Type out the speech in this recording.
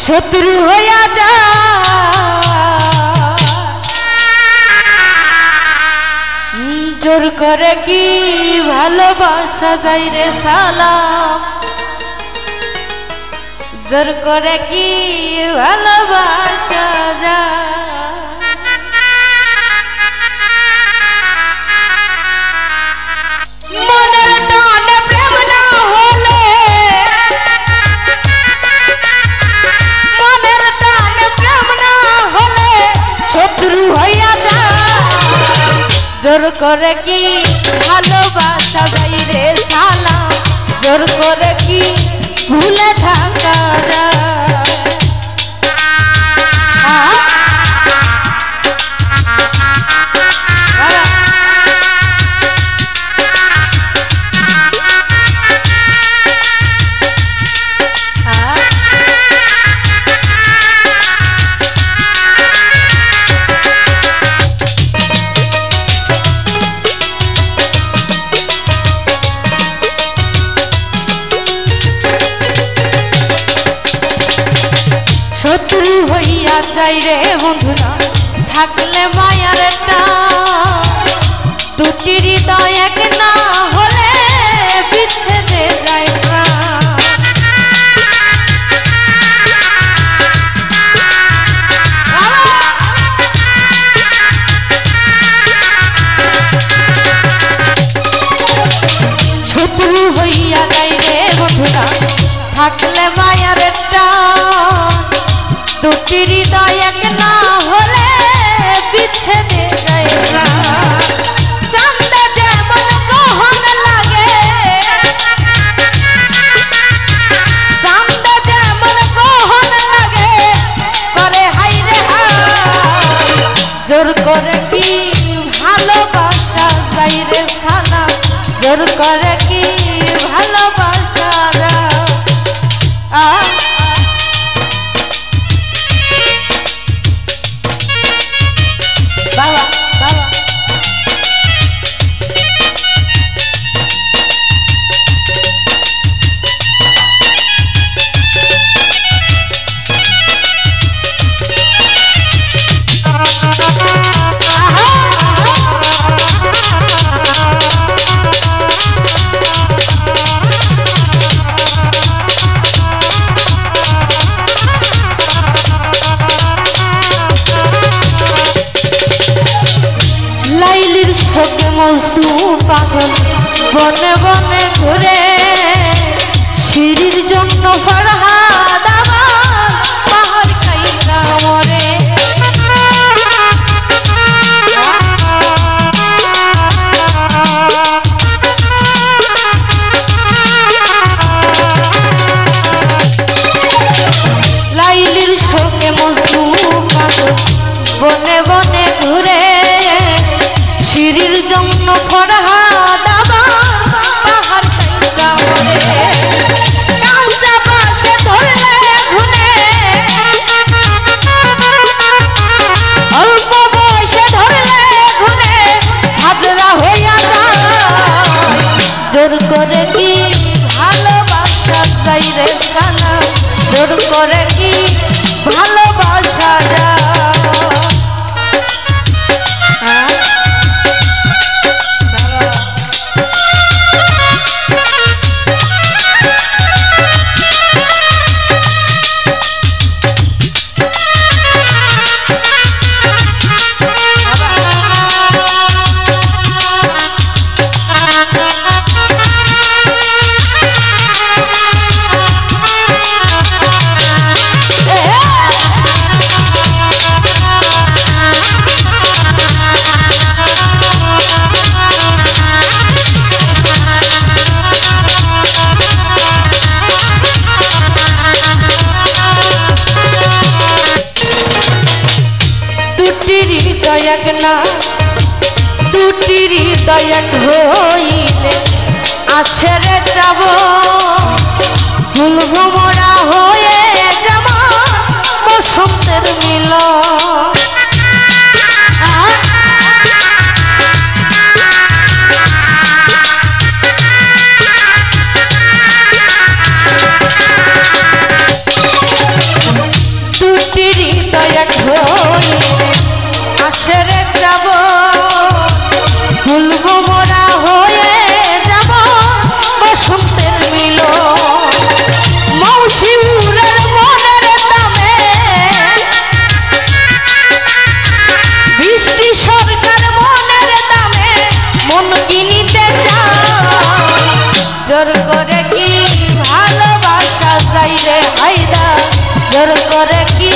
শত্রু হইয়া যা জোর করে কি ভালোবাসা যায় রে সালাম জোর করে কি ভালোবাসা যায় জোর করে কি ভালোবাসা যায় রে সালাম জোর করে কি ভুলে থাকা যায় শত্রু হইয়া যাই রে বন্ধুরা থাকলে মায়ার দুটি হৃদয় এক না হলে বিচ্ছেদে যায় শত্রু হইয়া যাই রে বন্ধুরা থাকলে মায়ার দুটি হৃদয় এক না হলে বিচ্ছেদে যায় চাঁদে যেমন গহন লাগে চাঁদে যেমন গহন লাগে করে হাই রে জোর করে কি ভালোবাসা যায় রে সালাম জোর করে কি ভালোবাসা যায় বাবা বাবা শোকে মজনু পাগল বনে বনে ঘুরে সিঁড়ির জন্য ফরহাদ আমার পাহাড় খাইলা মরে লাইলির শোকে মজনু পাগল বনে বনে ঘুরে সিঁড়ির জন্য ফরহাদ আমার পাহাড় খাইলা মরে কাঁচা পাশে ধরলে ঘুনে অল্প বয়সে ধরলে ঘুনে ঝাঁঝরা হইয়া যায় জোর করে কি ভালোবাসা যায় রে সালাম জোর করে কি ভালোবাসা যায় এক না দুটি হৃদয় এক হইলে আছে রে যাব ফুল ভ্রমরা হয়ে যাব বসন্তের মিলন ফায়দা জোর করে কি